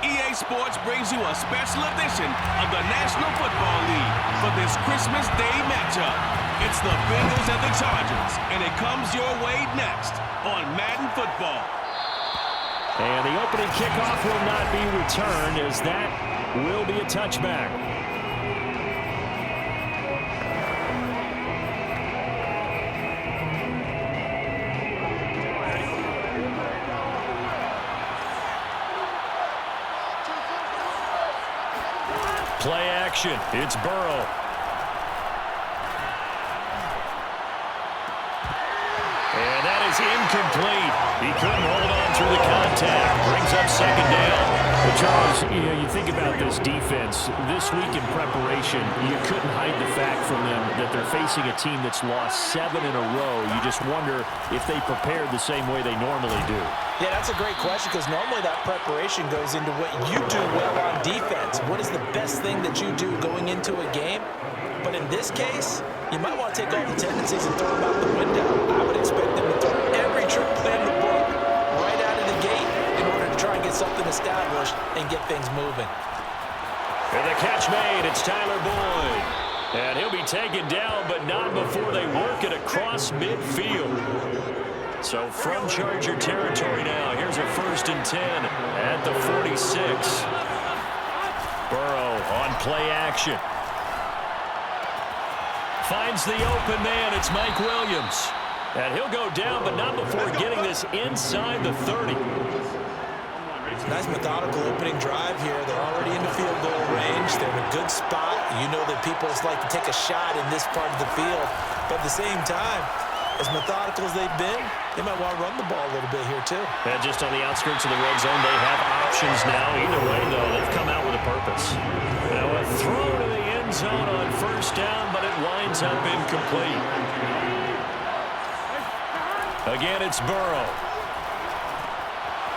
EA Sports brings you a special edition of the National Football League for this Christmas Day matchup. It's the Bengals and the Chargers, and it comes your way next on Madden Football. And the opening kickoff will not be returned, as that will be a touchback. Play action. It's Burrow. And that is incomplete. He couldn't hold on through the contact. Brings up second down. Well, Charles, you think about this defense. This week in preparation, you couldn't hide the fact from them that they're facing a team that's lost 7 in a row. You just wonder if they prepared the same way they normally do. Yeah, that's a great question, because normally that preparation goes into what you do well on defense. What is the best thing that you do going into a game? But in this case, you might want to take all the tendencies and throw them out the window. I would expect them to throw every trick play in the book right out of the gate in order to try and get something established and get things moving. And the catch made. It's Tyler Boyd. And he'll be taken down, but not before they work it across midfield. So from Charger territory now, here's a 1st and 10 at the 46. Burrow on play action. Finds the open man. It's Mike Williams. And he'll go down, but not before getting this inside the 30. Nice methodical opening drive here. They're already in the field goal range. They're in a good spot. You know that people just like to take a shot in this part of the field. But at the same time, as methodical as they've been, they might want to run the ball a little bit here too. And just on the outskirts of the red zone, they have options now. Either way, though, they've come out with a purpose. Now a throw to the end zone on 1st down, but it winds up incomplete. Again, it's Burrow.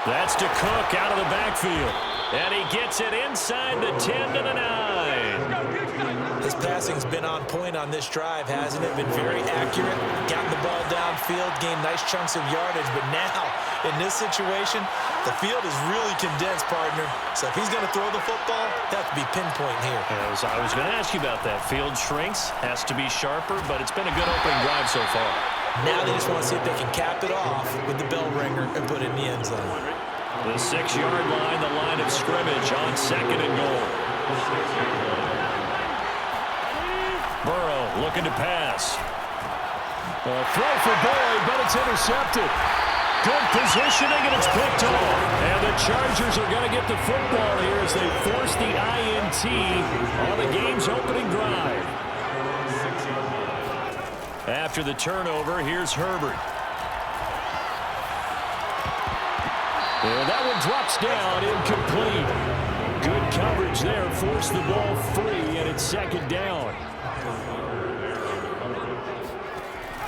That's to Cook out of the backfield. And he gets it inside the 10 to the 9. His passing's been on point on this drive, hasn't it? Been very accurate, gotten the ball downfield, gained nice chunks of yardage. But now, in this situation, the field is really condensed, partner. So if he's going to throw the football, that has to be pinpoint here. I was going to ask you about that. Field shrinks, has to be sharper, but it's been a good opening drive so far. Now they just want to see if they can cap it off with the bell ringer and put it in the end zone. The 6-yard line, the line of scrimmage on 2nd and goal. Burrow looking to pass. A throw for Boyd, but it's intercepted. Good positioning, and it's picked off. And the Chargers are going to get the football here as they force the INT on the game's opening drive. After the turnover, here's Herbert. And that one drops down, incomplete. Good coverage there, forced the ball free, and it's 2nd down.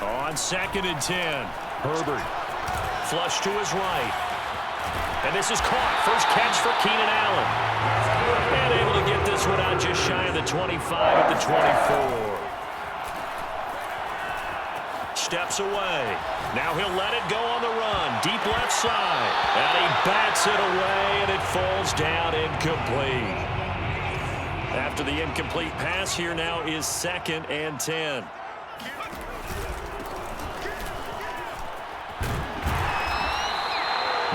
On 2nd and 10, Herbert. Flush to his right. And this is caught. First catch for Keenan Allen. And able to get this one out just shy of the 25 at the 24. Steps away. Now he'll let it go on the run. Deep left side. And he bats it away, and it falls down incomplete. After the incomplete pass, here now is 2nd and 10.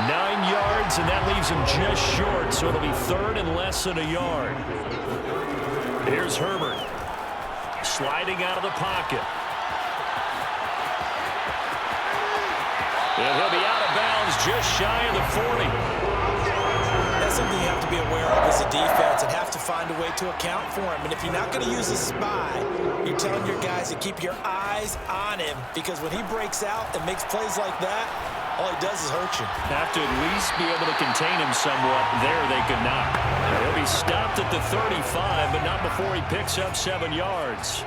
9 yards, and that leaves him just short, so it'll be third and less than a yard. Here's Herbert, sliding out of the pocket. And he'll be out of bounds just shy of the 40. That's something you have to be aware of as a defense and have to find a way to account for him. And if you're not going to use a spy, you're telling your guys to keep your eyes on him, because when he breaks out and makes plays like that, all he does is hurt you. Have to at least be able to contain him somewhat. There they could not. He'll be stopped at the 35, but not before he picks up 7 yards.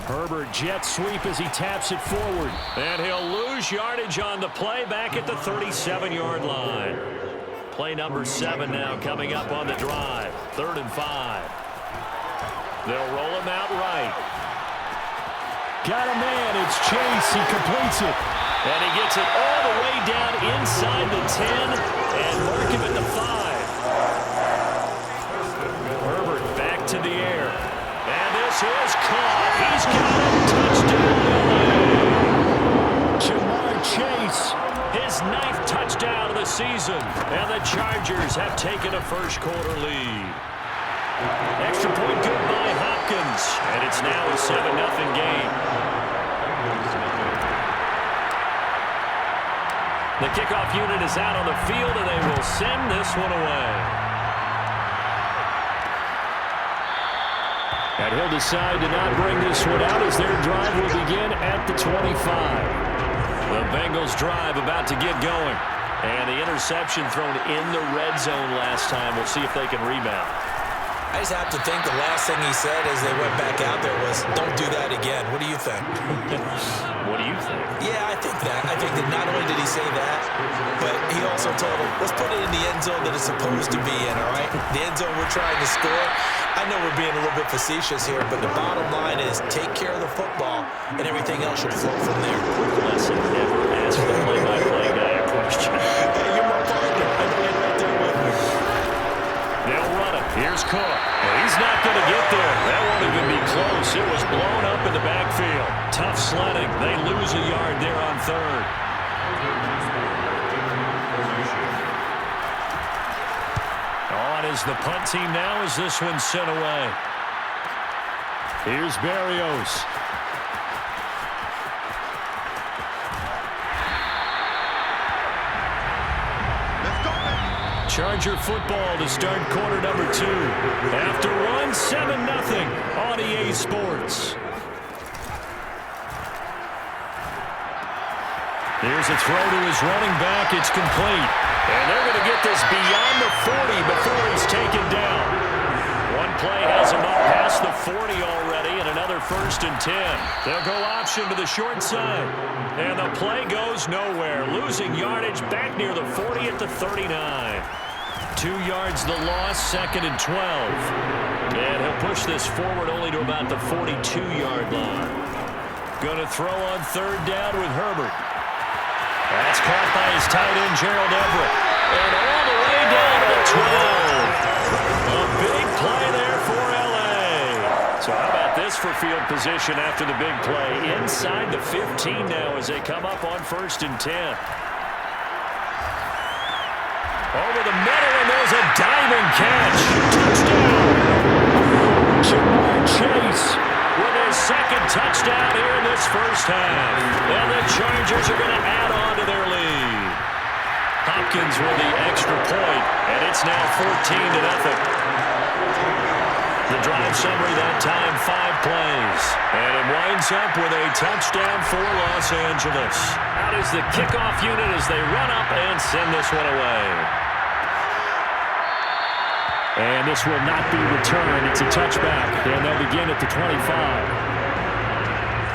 Herbert jet sweep as he taps it forward. And he'll lose yardage on the play back at the 37-yard line. Play number 7 now coming up on the drive. 3rd and 5. They'll roll him out right. Got a man. It's Chase. He completes it. And he gets it all the way down inside the 10 and mark him at the 5. Herbert back to the air. And this is caught. He's got a touchdown. Jamar Chase, his 9th touchdown of the season. And the Chargers have taken a first-quarter lead. Extra point good by Hopkins. And it's now a 7-0 game. The kickoff unit is out on the field, and they will send this one away. And he'll decide to not bring this one out as their drive will begin at the 25. The Bengals drive about to get going. And the interception thrown in the red zone last time. We'll see if they can rebound. I just have to think the last thing he said as they went back out there was, don't do that again. What do you think? What do you think? Yeah, I think that. I think that not only did he say that, but he also told him, let's put it in the end zone that it's supposed to be in, all right? The end zone we're trying to score. I know we're being a little bit facetious here, but the bottom line is take care of the football, and everything else should flow from there. Lesson, never ask the play-by-play guy a question. Hey, you're my partner. I know you're right there with me. They'll run it. Here's Cook. Well, he's not going to get there. That won't even be close. It was blown up in the backfield. Tough sledding. They lose a yard there on 3rd. On is the punt team now as this one's sent away. Here's Berrios. Charger football to start quarter number 2. After one, 7-0 on EA Sports. Here's a throw to his running back. It's complete. And they're going to get this beyond the 40 before he's taken down. One play has him up past the 40 already, and another 1st and 10. They'll go option to the short side. And the play goes nowhere. Losing yardage back near the 40 at the 39. 2 yards the loss, 2nd and 12. And he'll push this forward only to about the 42-yard line. Going to throw on 3rd down with Herbert. That's caught by his tight end, Gerald Everett. And all the way down to the 12. A big play there for L.A. So how about this for field position after the big play? Inside the 15 now as they come up on 1st and 10. Over the middle, and there's a diving catch. Touchdown. Jamar Chase with his 2nd touchdown here in this first half. And the Chargers are going to add on to their lead. Hopkins with the extra point, and it's now 14-0. The drive summary that time, 5 plays. And it winds up with a touchdown for Los Angeles. Out is the kickoff unit as they run up and send this one away. And this will not be returned. It's a touchback, and they'll begin at the 25.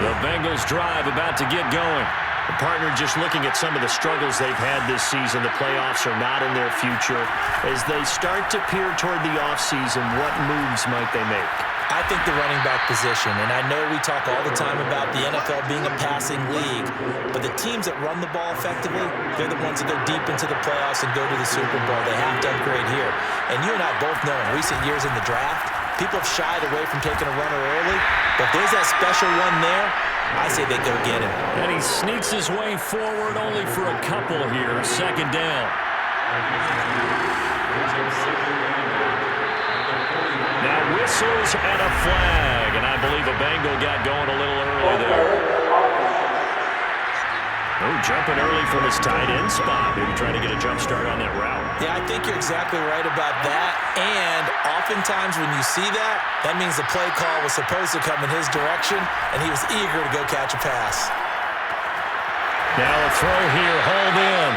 The Bengals drive about to get going. The partner just looking at some of the struggles they've had this season. The playoffs are not in their future. As they start to peer toward the offseason, what moves might they make? I think the running back position, and I know we talk all the time about the NFL being a passing league, but the teams that run the ball effectively, they're the ones that go deep into the playoffs and go to the Super Bowl. They have to upgrade here. And you and I both know in recent years in the draft, People have shied away from taking a runner early, but if there's that special one there, I say they go get him. And he sneaks his way forward only for a couple here. Second down. Now whistles and a flag, and I believe a Bengal got going a little early there. Oh, jumping early from his tight end spot. Maybe trying to get a jump start on that route. Yeah, I think you're exactly right about that. And oftentimes when you see that, that means the play call was supposed to come in his direction, and he was eager to go catch a pass. Now a throw here, hauled in.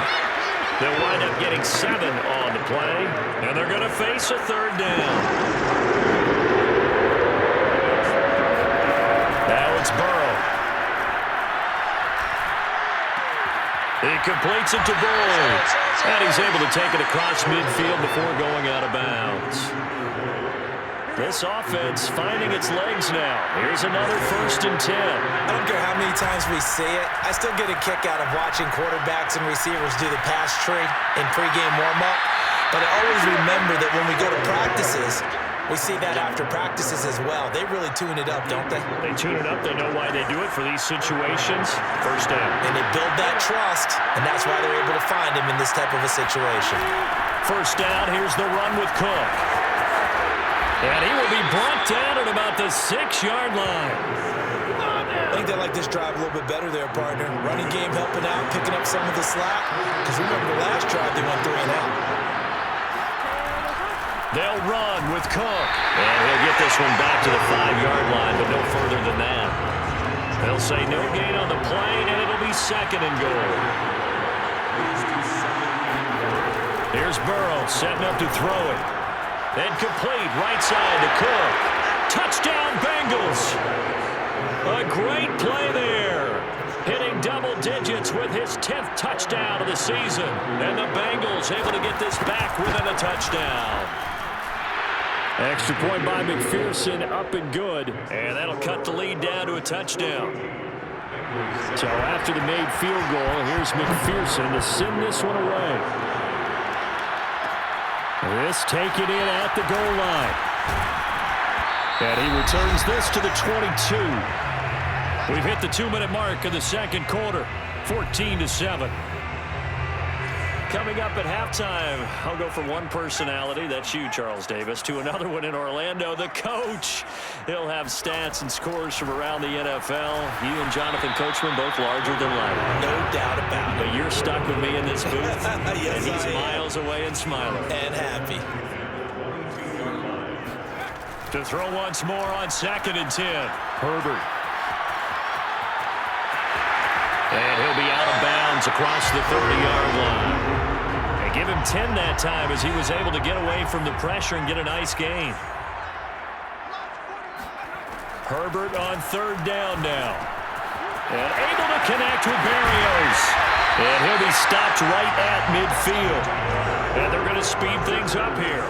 They'll wind up getting 7 on the play, and they're going to face a third down. Now it's Burrow. He completes it to Bull, and he's able to take it across midfield before going out of bounds. This offense finding its legs now. Here's another 1st and 10. I don't care how many times we see it. I still get a kick out of watching quarterbacks and receivers do the pass tree in pregame warm-up. But I always remember that when we go to practices, we see that after practices as well. They really tune it up, don't they? They tune it up. They know why they do it for these situations. First down. And they build that trust, and that's why they're able to find him in this type of a situation. First down, here's the run with Cook. And he will be brought down at about the 6-yard line. I think they like this drive a little bit better there, partner. Running game helping out, picking up some of the slack. Because remember the last drive, they went 3 and out. They'll run with Cook. And he'll get this one back to the 5-yard line, but no further than that. They'll say no gain on the play, and it'll be 2nd and goal. Here's Burrow setting up to throw it. And complete right side to Cook. Touchdown, Bengals. A great play there. Hitting double digits with his 10th touchdown of the season. And the Bengals able to get this back within a touchdown. Extra point by McPherson, up and good. And that'll cut the lead down to a touchdown. So after the made field goal, here's McPherson to send this one away. This taken in at the goal line. And he returns this to the 22. We've hit the 2-minute mark of the second quarter. 14-7. Coming up at halftime, I'll go from one personality, that's you, Charles Davis, to another one in Orlando, the coach. He'll have stats and scores from around the NFL. You and Jonathan Coachman both larger than life. No doubt about it. But you're stuck with me in this booth, yes, and he's miles away and smiling. And happy. To throw once more on 2nd and 10. Herbert. And he'll be out of bounds across the 30-yard line. They give him 10 that time as he was able to get away from the pressure and get a nice gain. Herbert on 3rd down now. And able to connect with Berrios. And he'll be stopped right at midfield. And they're going to speed things up here.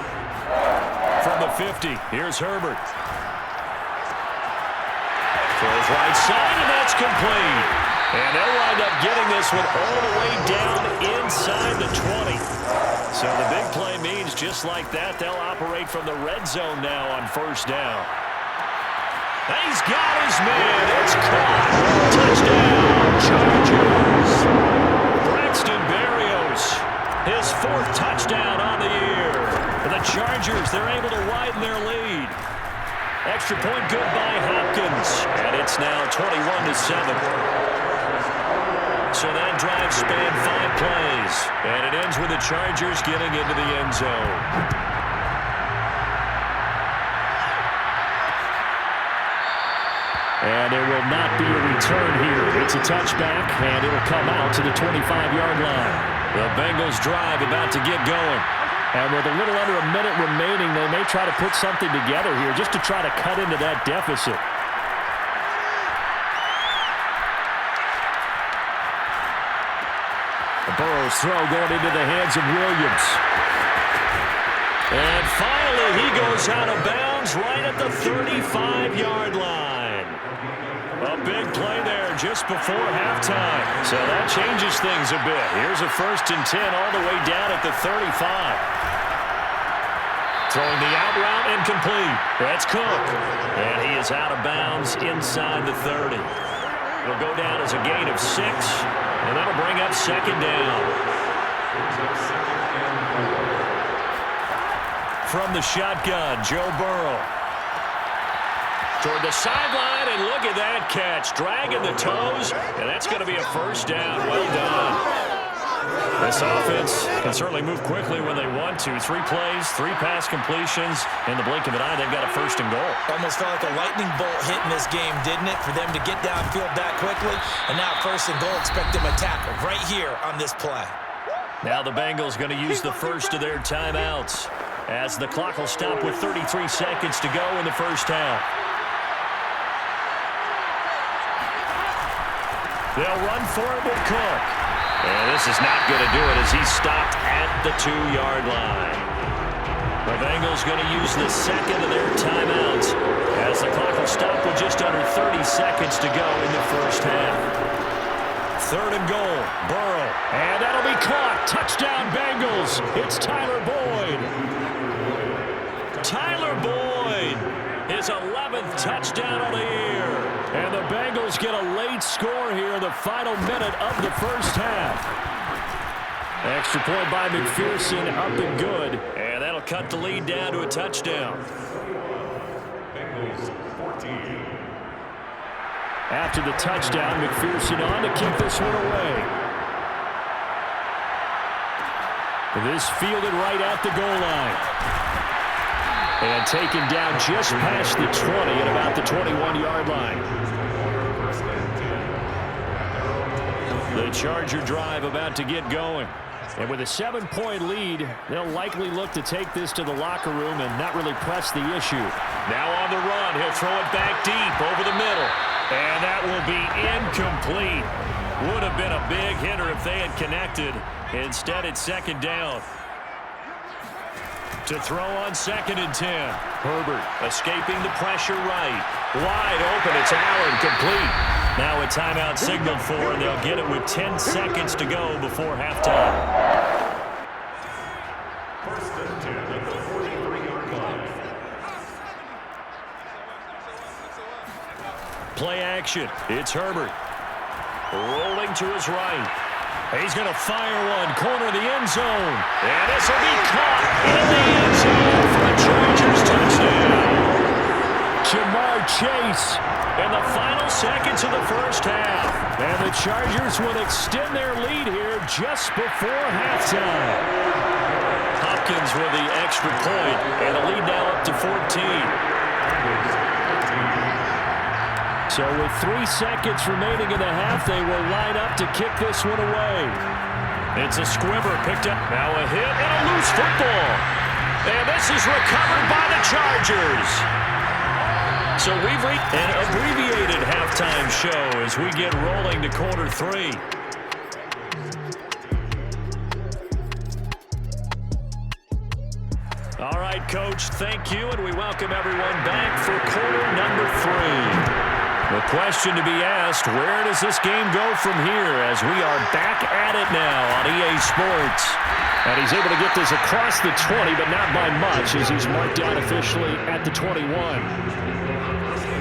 From the 50, here's Herbert. Throws right side, and that's complete. And they'll wind up getting this one all the way down inside the 20. So the big play means just like that, they'll operate from the red zone now on 1st down. And he's got his man. It's caught. Touchdown, Chargers. Braxton Berrios, his 4th touchdown on the year. For the Chargers, they're able to widen their lead. Extra point good by Hopkins. And it's now 21-7. So that drive spanned 5 plays. And it ends with the Chargers getting into the end zone. And there will not be a return here. It's a touchback, and it'll come out to the 25-yard line. The Bengals drive about to get going. And with a little under a minute remaining, they may try to put something together here just to try to cut into that deficit. Burrow's throw going into the hands of Williams. And finally, he goes out of bounds right at the 35-yard line. A big play there just before halftime. So that changes things a bit. Here's a 1st and 10 all the way down at the 35. To Throwing the out route incomplete. That's Cook. And he is out of bounds inside the 30. It'll go down as a gain of 6, and that'll bring up second down. From the shotgun, Joe Burrow. Toward the sideline, and look at that catch. Dragging the toes, and that's going to be a first down. Well done. This offense can certainly move quickly when they want to. 3 plays, 3 pass completions. In the blink of an eye, they've got a first and goal. Almost felt like a lightning bolt hit in this game, didn't it? For them to get downfield that quickly. And now first and goal, expect them to tackle right here on this play. Now the Bengals going to use the first of their timeouts as the clock will stop with 33 seconds to go in the first half. They'll run for it with Cook. And this is not going to do it as he's stopped at the 2-yard line. The Bengals going to use the second of their timeouts as the clock will stop with just under 30 seconds to go in the first half. Third and goal, Burrow. And that'll be caught. Touchdown, Bengals. It's Tyler Boyd. Tyler Boyd, his 11th touchdown of the year. And the Bengals get a late score here in the final minute of the first half. Extra point by McPherson, up and good. And that'll cut the lead down to a touchdown. After the touchdown, McPherson on to kick this one away. This fielded right at the goal line. And taken down just past the 20 at about the 21-yard line. The Charger drive about to get going. And with a 7-point lead, they'll likely look to take this to the locker room and not really press the issue. Now on the run, he'll throw it back deep over the middle. And that will be incomplete. Would have been a big hitter if they had connected. Instead, it's second down. To throw on 2nd and 10. Herbert escaping the pressure right. Wide open. It's Allen complete. Now a timeout signaled for, and they'll get it with 10 seconds to go before halftime. First and 10 at the 43-yard line. Play action. It's Herbert. Rolling to his right. He's going to fire one, corner of the end zone. And this will be caught in the end zone for a Chargers touchdown. Jamar Chase in the final seconds of the first half. And the Chargers will extend their lead here just before halftime. Hopkins with the extra point, and the lead now up to 14. So with 3 seconds remaining in the half, they will line up to kick this one away. It's a squibber picked up. Now a hit and a loose football. And this is recovered by the Chargers. So we've reached an abbreviated halftime show as we get rolling to quarter 3. All right, Coach, thank you, and we welcome everyone back for quarter number 3. The question to be asked, where does this game go from here as we are back at it now on EA Sports? And he's able to get this across the 20, but not by much as he's marked down officially at the 21.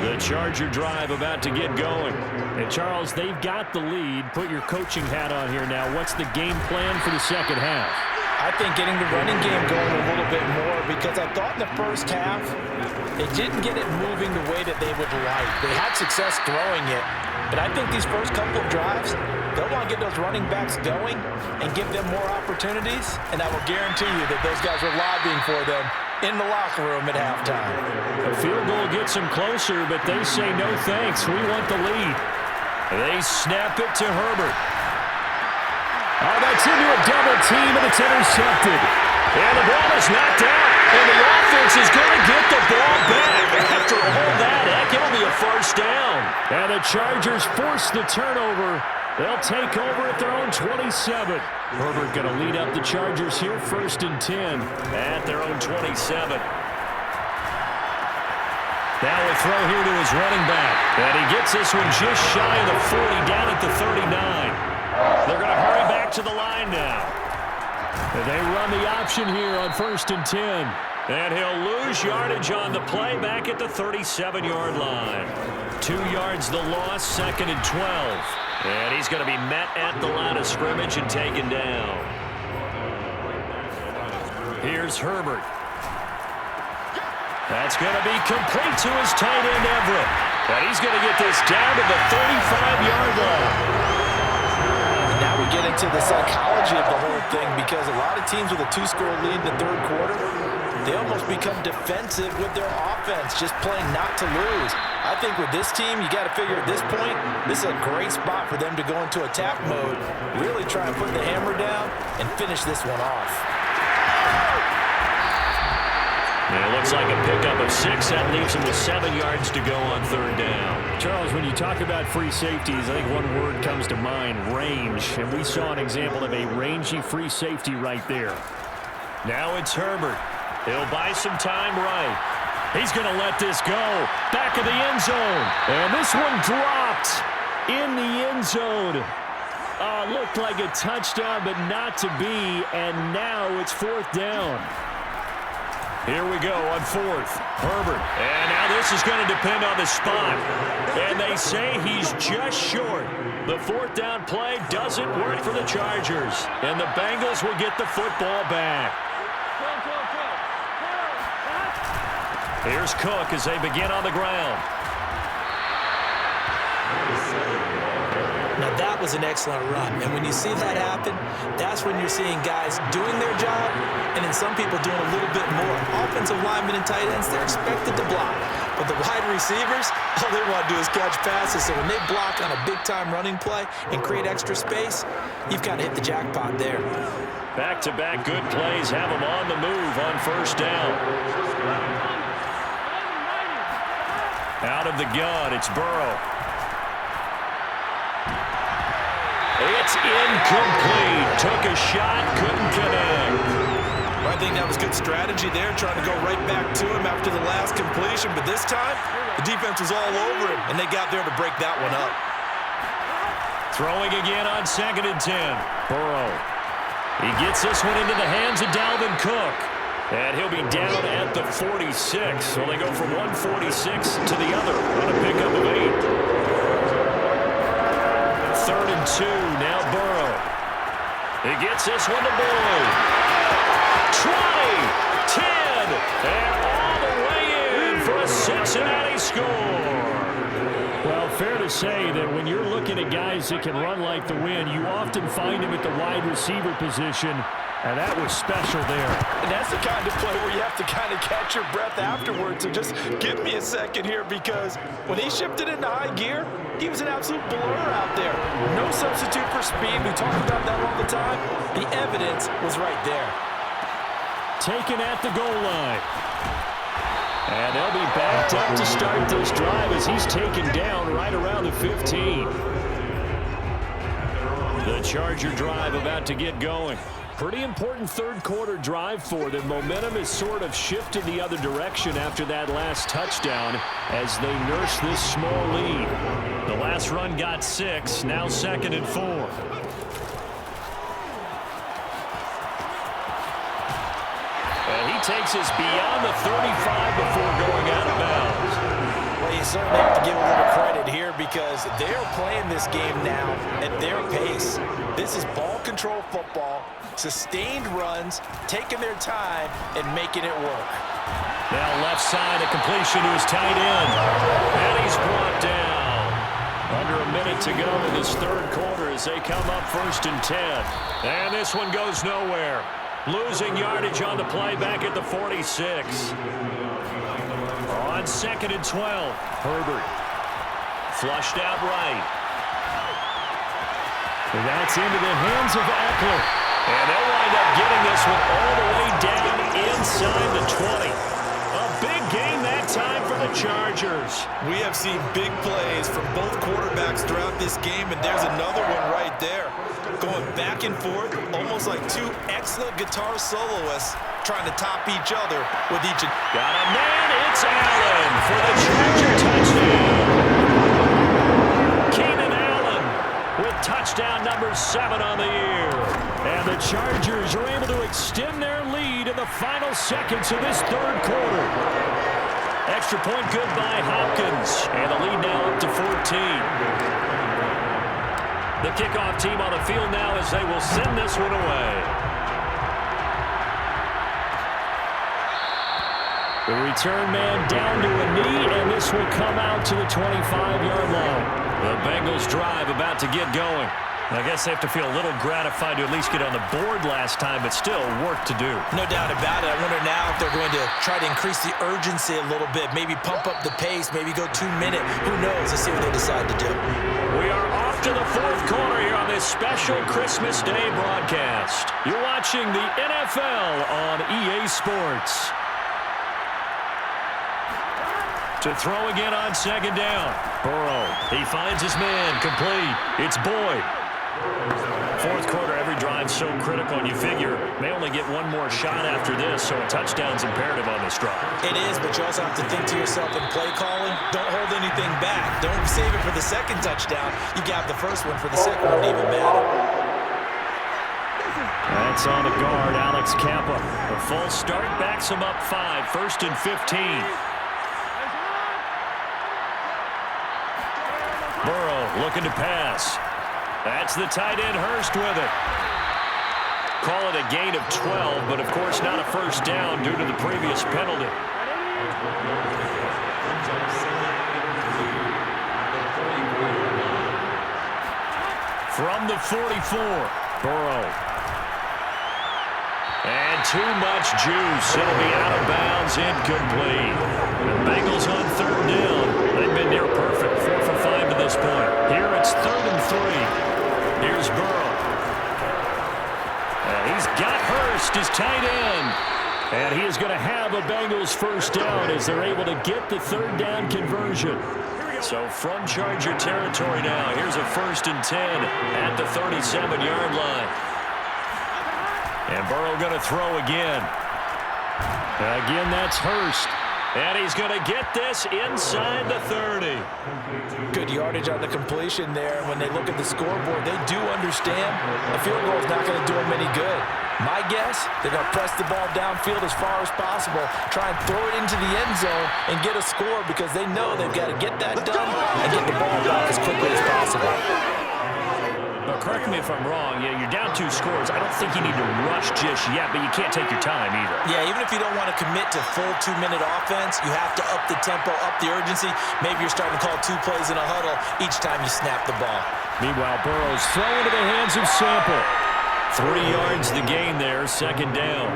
The Charger drive about to get going. And Charles, they've got the lead. Put your coaching hat on here now. What's the game plan for the second half? I think getting the running game going a little bit more because I thought in the first half they didn't get it moving the way that they would like. They had success throwing it, but I think these first couple of drives, they'll want to get those running backs going and give them more opportunities, and I will guarantee you that those guys are lobbying for them in the locker room at halftime. A field goal gets them closer, but they say no thanks. We want the lead. They snap it to Herbert. Oh, that's into a double team, and it's intercepted. And the ball is knocked out, and the offense is going to get the ball back. After all that, heck, it'll be a first down. And the Chargers force the turnover. They'll take over at their own 27. Herbert going to lead up the Chargers here, 1st and 10 at their own 27. Now a throw here to his running back. And he gets this one just shy of the 40, down at the 39. They're going to hurry back to the line now. They run the option here on 1st and 10. And he'll lose yardage on the play back at the 37-yard line. 2 yards the loss, 2nd and 12. And he's going to be met at the line of scrimmage and taken down. Here's Herbert. That's going to be complete to his tight end, Everett. And he's going to get this down to the 35-yard line. And now we get into the psychology of the whole thing, because a lot of teams with a 2-score lead in the third quarter, they almost become defensive with their offense, just playing not to lose. I think with this team, you got to figure at this point, this is a great spot for them to go into attack mode, really try and put the hammer down and finish this one off. And it looks like a pickup of 6. That leaves him with 7 yards to go on third down. Charles, when you talk about free safeties, I think one word comes to mind, range. And we saw an example of a rangy free safety right there. Now it's Herbert. He'll buy some time right. He's going to let this go. Back of the end zone. And this one dropped in the end zone. Looked like a touchdown, but not to be. And now it's 4th down. Here we go on 4th. Herbert. And now this is going to depend on the spot. And they say he's just short. The 4th down play doesn't work for the Chargers. And the Bengals will get the football back. Here's Cook as they begin on the ground. Now that was an excellent run, and when you see that happen, that's when you're seeing guys doing their job, and then some people doing a little bit more. Offensive linemen and tight ends, they're expected to block, but the wide receivers, all they want to do is catch passes, so when they block on a big-time running play and create extra space, you've got to hit the jackpot there. Back-to-back good plays have them on the move on 1st down. Out of the gun, it's Burrow. It's incomplete. Took a shot, couldn't connect. I think that was good strategy there, trying to go right back to him after the last completion. But this time, the defense was all over him, and they got there to break that one up. Throwing again on 2nd and 10. Burrow. He gets this one into the hands of Dalvin Cook. And he'll be down at the 46. So they go from 146 to the other on a pickup of 8. 3rd and 2, now Burrow. He gets this one to Boyd. 20, 10, and all the way in for a Cincinnati score. Well, fair to say that when you're looking at guys that can run like the wind, you often find them at the wide receiver position, and that was special there. And that's the kind of play where you have to kind of catch your breath afterwards. So just give me a second here, because when he shifted into high gear, he was an absolute blur out there. No substitute for speed. We talk about that all the time. The evidence was right there. Taken at the goal line. And they'll be backed up to start this drive as he's taken down right around the 15. The Charger drive about to get going. Pretty important third quarter drive for them. Momentum has sort of shifted the other direction after that last touchdown as they nurse this small lead. The last run got 6, now 2nd and 4. And he takes us beyond the 35 before going out of bounds. Well, you certainly have to give a little credit here, because they're playing this game now at their pace. This is ball control football. Sustained runs, taking their time, and making it work. Now left side, a completion to his tight end. And he's brought down. Under a minute to go in this third quarter as they come up 1st and 10. And this one goes nowhere. Losing yardage on the play back at the 46. On 2nd and 12, Herbert. Flushed out right. And that's into the hands of Eckler. And they'll wind up getting this one all the way down inside the 20. A big game that time for the Chargers. We have seen big plays from both quarterbacks throughout this game, and there's another one right there. Going back and forth, almost like two excellent guitar soloists trying to top each other with each. Got a man, it's Allen for the Charger touchdown. Keenan Allen with touchdown number 7 on the year. And the Chargers are able to extend their lead in the final seconds of this third quarter. Extra point good by Hopkins. And the lead now up to 14. The kickoff team on the field now as they will send this one away. The return man down to a knee, and this will come out to the 25-yard line. The Bengals drive about to get going. I guess they have to feel a little gratified to at least get on the board last time, but still work to do. No doubt about it. I wonder now if they're going to try to increase the urgency a little bit, maybe pump up the pace, maybe go 2-minute. Who knows? Let's see what they decide to do. We are off to the fourth quarter here on this special Christmas Day broadcast. You're watching the NFL on EA Sports. To throw again on second down. Burrow, he finds his man, complete. It's Boyd. Fourth quarter, every drive so critical, and you figure may only get one more shot after this, so a touchdown's imperative on this drive. It is, but you also have to think to yourself in play calling, don't hold anything back. Don't save it for the second touchdown. You got the first one for the second one to even matter. That's on the guard, Alex Kappa. The full start backs him up 5, 1st and 15. Burrow looking to pass. That's the tight end Hurst with it. Call it a gain of 12, but of course not a first down due to the previous penalty. From the 44, Burrow. And too much juice. It'll be out of bounds, incomplete. The Bengals on third down. They've been near perfect, 4 for 5 to this point. Here it's 3rd and 3. Here's Burrow. And he's got Hurst, his tight end. And he is going to have a Bengals first down as they're able to get the third down conversion. So from Charger territory now, here's a 1st and 10 at the 37-yard line. And Burrow going to throw again. Again, that's Hurst. And he's going to get this inside the 30. Good yardage on the completion there. When they look at the scoreboard, they do understand a field goal is not going to do them any good. My guess, they're going to press the ball downfield as far as possible, try and throw it into the end zone and get a score because they know they've got to get that done and get the ball back as quickly as possible. But correct me if I'm wrong, you're down 2 scores. I don't think you need to rush just yet, but you can't take your time either. Yeah, even if you don't want to commit to full 2-minute offense, you have to up the tempo, up the urgency. Maybe you're starting to call 2 plays in a huddle each time you snap the ball. Meanwhile, Burrow's throwing to the hands of Sample. 3 yards the gain there, 2nd down.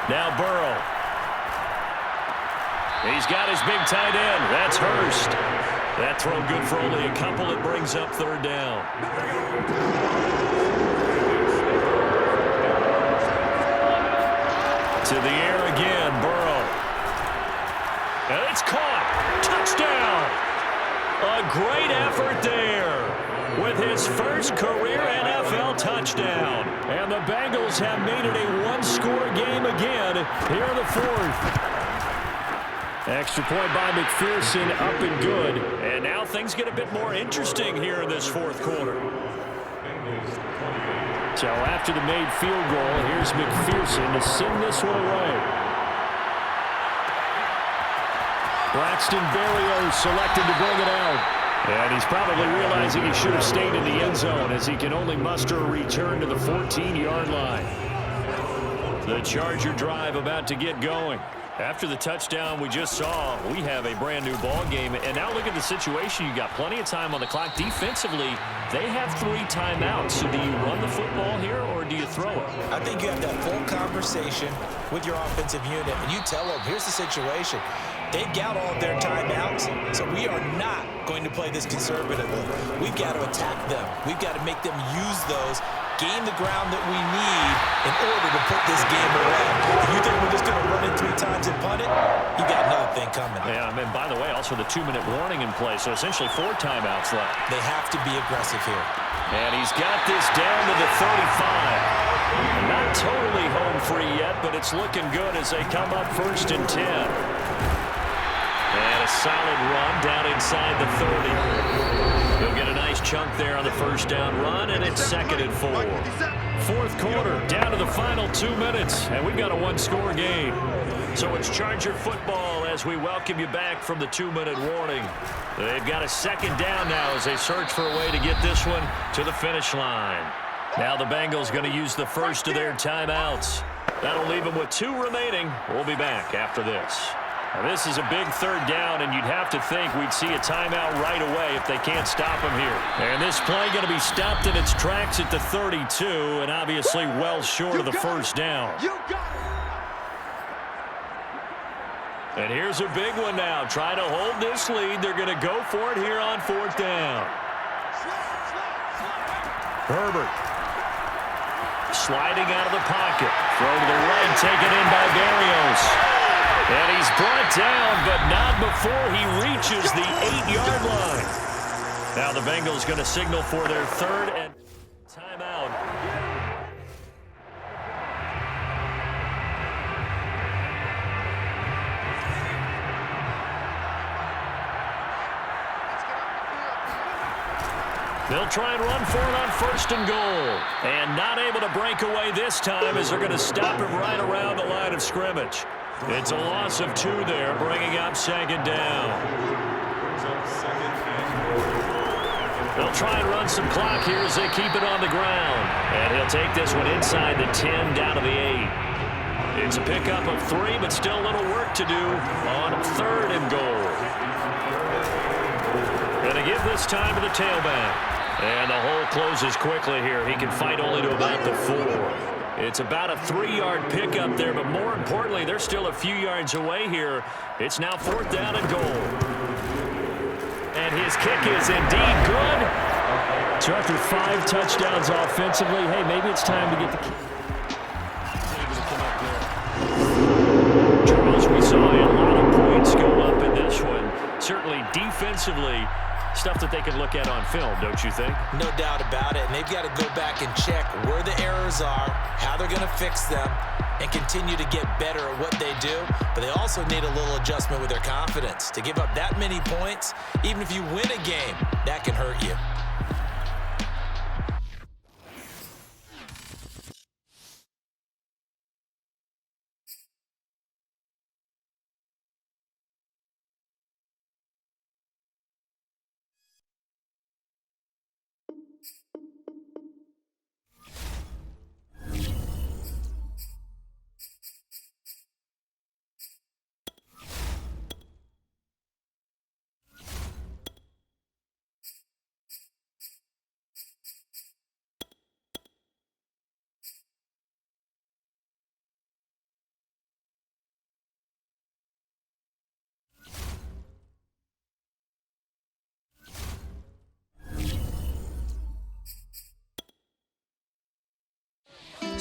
Now Burrow. He's got his big tight end. That's Hurst. That throw good for only a couple. It brings up 3rd down. To the air again, Burrow. And it's caught. Touchdown. A great effort there with his first career NFL touchdown. And the Bengals have made it a 1-score game again here in the 4th. Extra point by McPherson, up and good. And now things get a bit more interesting here in this 4th quarter. So after the made field goal, here's McPherson to send this one away. Braxton Berrios selected to bring it out. And he's probably realizing he should have stayed in the end zone as he can only muster a return to the 14-yard line. The Charger drive about to get going. After the touchdown we just saw, we have a brand-new ball game. And now look at the situation. You got plenty of time on the clock. Defensively, they have 3 timeouts. So do you run the football here or do you throw it? I think you have that full conversation with your offensive unit, and you tell them, here's the situation. They've got all of their timeouts, so we are not going to play this conservatively. We've got to attack them. We've got to make them use those gain the ground that we need in order to put this game away. If you think we're just going to run it 3 times and punt it, you got another thing coming. Yeah, and by the way, also the 2-minute warning in play, so essentially 4 timeouts left. They have to be aggressive here. And he's got this down to the 35. Not totally home free yet, but it's looking good as they come up 1st and 10. And a solid run down inside the 30. He'll get a nice chunk there on the 1st down run, and it's 2nd and 4. 4th quarter, down to the final 2 minutes, and we've got a 1-score game. So it's Charger football as we welcome you back from the 2-minute warning. They've got a 2nd down now as they search for a way to get this one to the finish line. Now the Bengals going to use the first of their timeouts. That'll leave them with 2 remaining. We'll be back after this. Now this is a big 3rd down, and you'd have to think we'd see a timeout right away if they can't stop him here. And this play going to be stopped in its tracks at the 32, and obviously well short of the 1st down. And here's a big one now. Trying to hold this lead. They're going to go for it here on 4th down. Herbert. Sliding out of the pocket. Throw to the right, taken in by Berrios. And he's brought down, but not before he reaches the 8-yard line. Now the Bengals going to signal for their 3rd and timeout. They'll try and run for it on 1st and goal. And not able to break away this time as they're going to stop him right around the line of scrimmage. It's a loss of 2 there, bringing up 2nd down. They'll try and run some clock here as they keep it on the ground. And he'll take this one inside the 10, down to the 8. It's a pickup of 3, but still a little work to do on 3rd and goal. Going to give this time to the tailback. And the hole closes quickly here. He can fight only to about the 4. It's about a 3-yard pickup there, but more importantly, they're still a few yards away here. It's now 4th down and goal. And his kick is indeed good. So after 5 touchdowns offensively, hey, maybe it's time to get the kick. Charles, we saw a lot of points go up in this one. Certainly defensively, stuff that they could look at on film, don't you think? No doubt about it. And they've got to go back and check where the errors are, how they're going to fix them, and continue to get better at what they do. But they also need a little adjustment with their confidence. To give up that many points, even if you win a game, that can hurt you.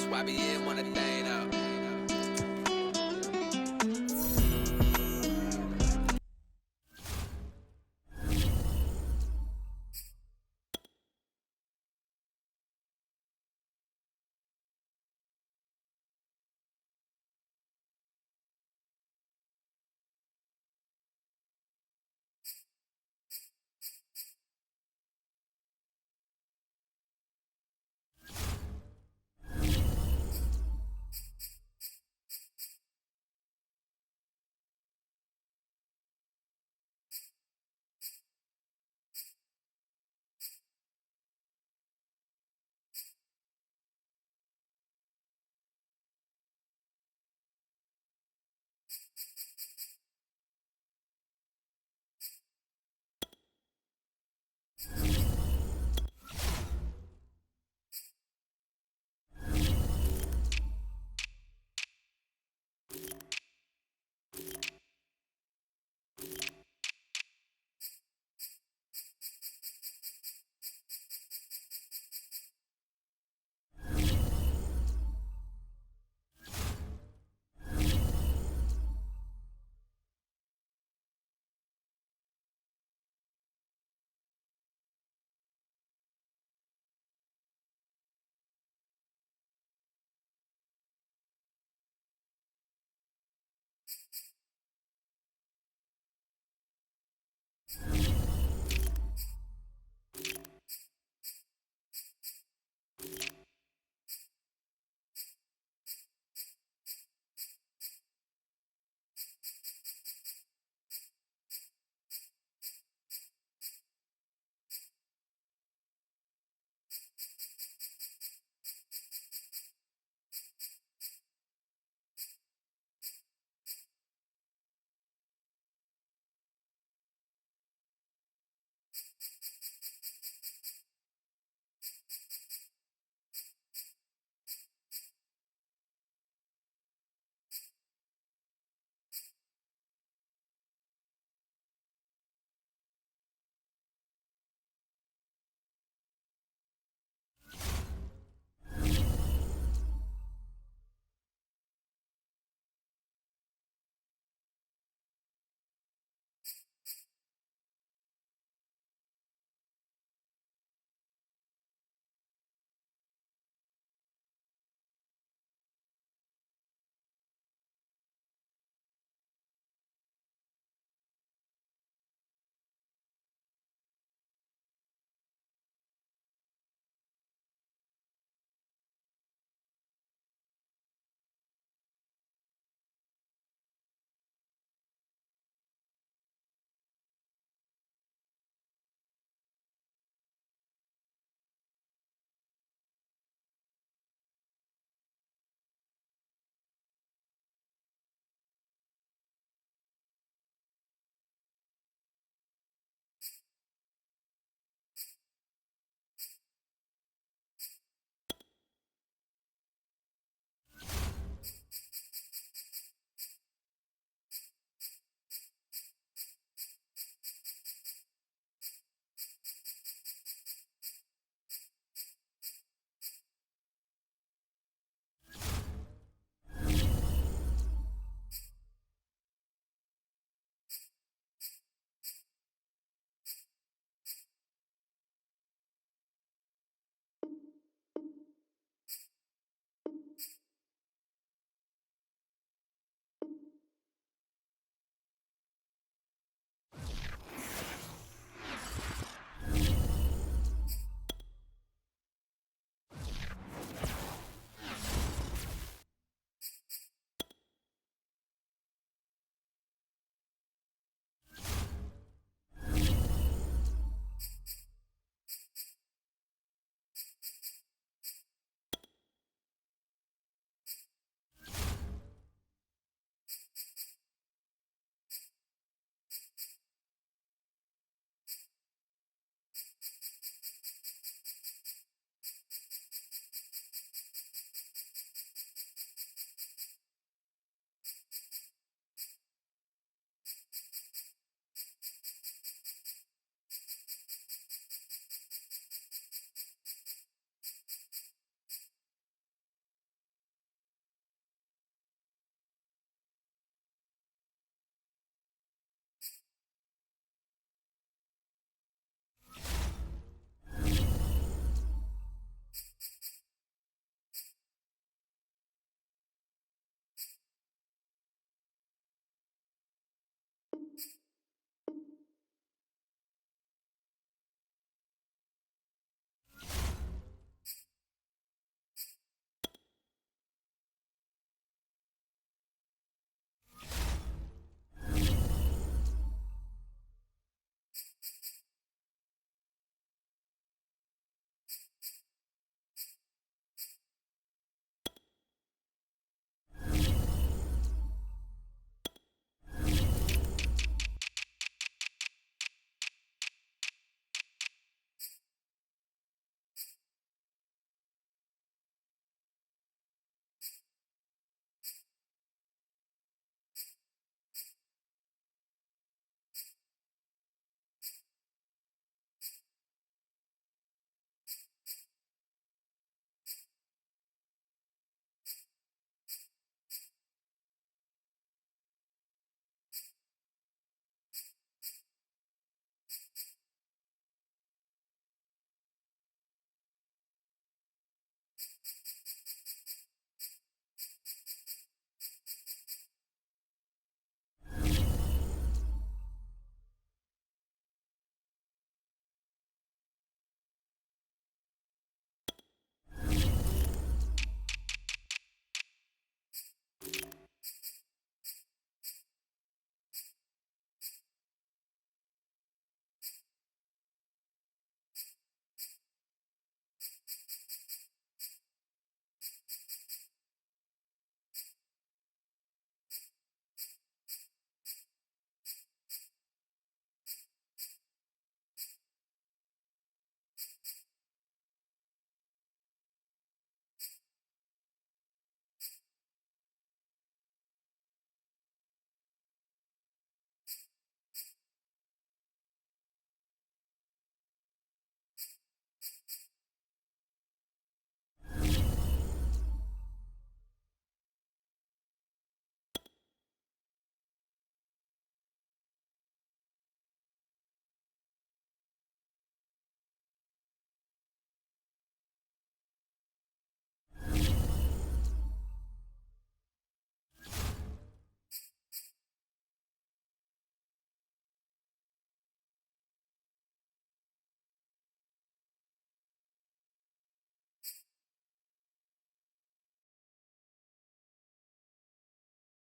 YBN want a thing up.